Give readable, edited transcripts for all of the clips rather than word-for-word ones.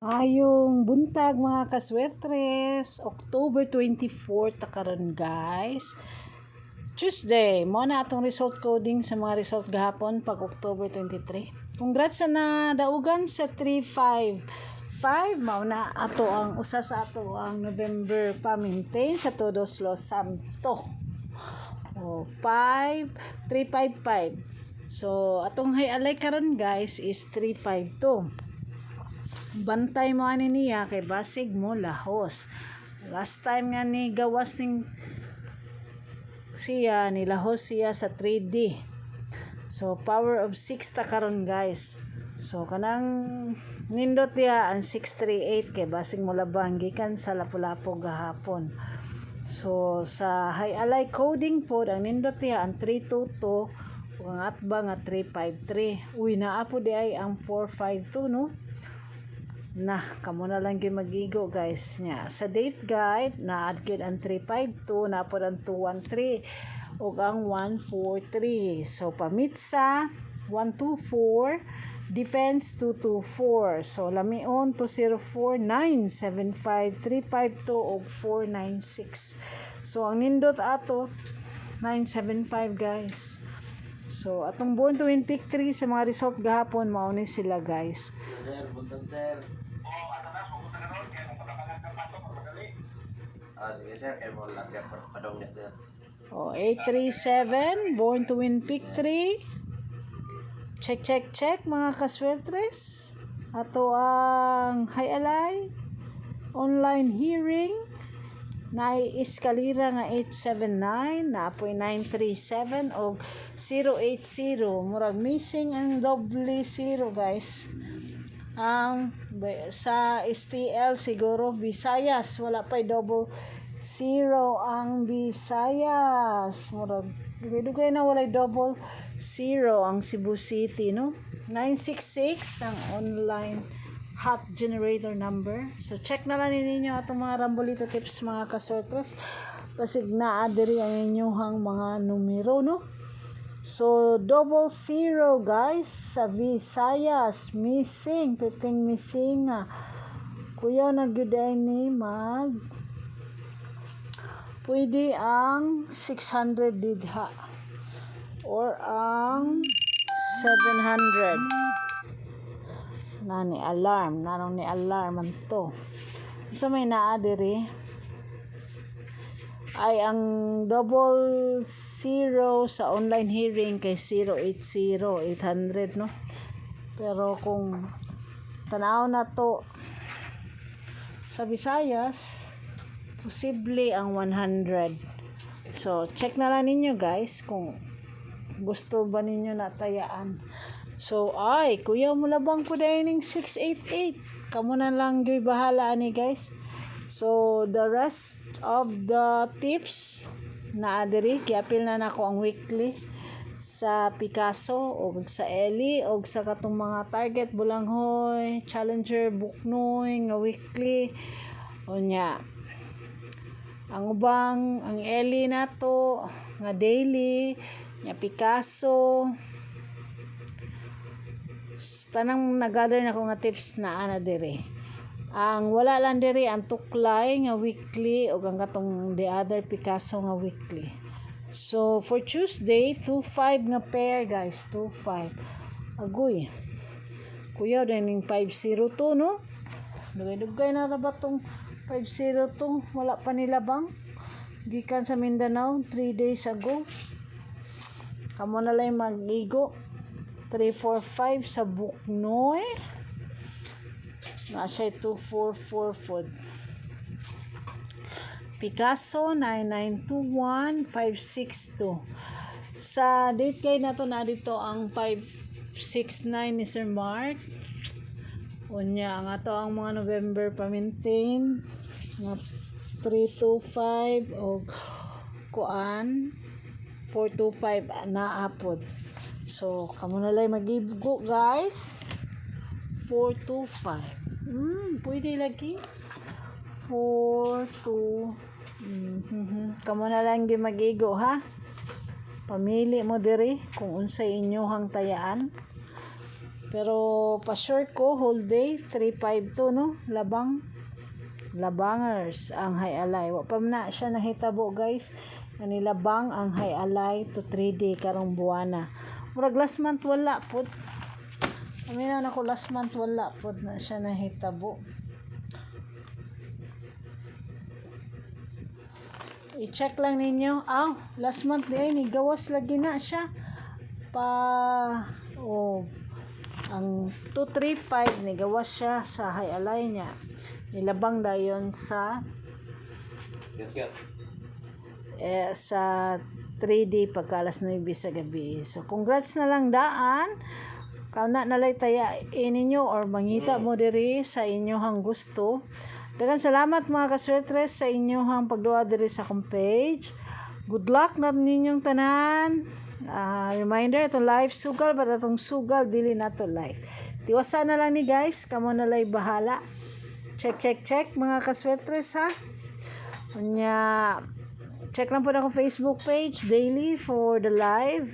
Ayong buntag mga kaswertres, October 24 ta karon guys. Tuesday, mo na atong result coding sa mga result gahapon pag October 23. Congrats na daugan sa 355. Mao na ato ang usa sa ato ang November pa-maintain sa Todos Los Santos. 355. So atong highlight karon guys is 352. Bantay mo ani niya kay basig mo lahos. Last time nga ni gawas ning siya nilahos siya sa 3D. So power of 6 ta karon guys. So kanang nindot niya ang 638 kay basig mo labang gikan sa lapu-lapu gahapon. So sa high-alay coding pod ang nindot niya ang 322 ug ang atba nga 353. Uy naa po di ay ang 452 no. Kamo na lang gyud magigo guys nya. Sa date guide na gyud ang 352 na po ang 213 ug ang 143. So pamitsa 124, defense 224. So lamion 204 975 352 ug 496. So ang nindot ato 975 guys. So atong buon to win pick 3 sa mga result gahapon mao ni sila guys. Sir, buntag sir. Sige sir, kayo mo lagyan padong niya sir. 837, born to win pick 3. Check mga kaswertres. Ato ang highlight online hearing na iskalira nga 879 na apoy 937 o 080 murag missing ang double 0 guys. Sa STL siguro Visayas wala pa double 0 ang Visayas, murag dugay na walay double 0 ang Cebu City no. 966 ang online hot generator number. So check na lang ninyo atong mga Rambolito tips mga kasortres basig naa diri ang inyong mga numero no. So double 0 guys sa Visayas missing, piting missing kuya nagyuday ni mag pwede ang 600 didha or ang 700 nanong ni alarm man to. So may naa diri ay ang double 0 sa online hearing kay 080 800 no. Pero kung tanaw na to sa Visayas posible ang 100. So check na lang ninyo guys kung gusto ba ninyo natayaan. So ay kuya mo labang ko dining 688 kamo na lang gyud bahala ani guys. So the rest of the tips na adiri kiapil na nako ang weekly sa Picasso o sa Eli o sa katong mga target Bulanghoy, Challenger, Buknoy nga weekly o nya. Ang ubang ang Eli nato nga daily nya Picasso tanang nagather na ko nga tips na ana diri. Ang wala lang diri ang tuklay nga weekly o ang katong the other Picasso nga weekly. So for Tuesday 25 nga pair guys, 25 agoy kuya dining 502 no. Dugay na ra ba tong 502 wala pa nilabang gikan sa Mindanao 3 days ago. Kamo na lang magigo 345 sa Buknoy na siya 2444. Picasso 9921 562. Sa date kay nato na dito ang 569 ni Sir Mark. Unya ang ato ang mga November pa-maintain nga 325 o kuan 425 na apod. So kamo na lang magigo guys 425. Pwede lagi 42. Kamo na lang gyud magigo ha. Pamili mo diri kung unsay inyohang tayaan. Pero pa-short ko whole day 352 no, labangers ang high alay. Wa pa na siya nahitabo guys. Labang ang high alay to 3D karong buwana. Murag last month wala pud. Aminan ako last month wala pud na siya nahitabo. I-check lang ninyo. Last month di ay ni gawas lagi na siya. Ang 235 ni gawas siya sa high alay niya. Nilabang dayon sa sa 3D pagkalas 9 sa gabi. So congrats na lang daan. Kauna nalay taya ninyo or mangita mo diri sa inyohang gusto. Daghang salamat mga kaswertres sa inyohang pagduwa diri sa akong page. Good luck na ninyong tanan. Reminder, itong live sugal, but itong sugal, dili na to live. Tiwasa na lang ni guys, kamo na lay bahala. Check mga kaswertres ha. Kanya, check lang po na akong Facebook page daily for the live.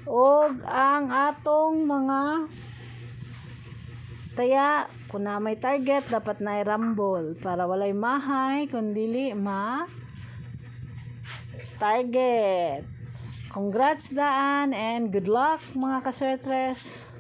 Og ang atong mga taya, kung na may target, dapat na i-rumble para walay mahay, kundili target. Congrats daan and good luck mga kaswertres.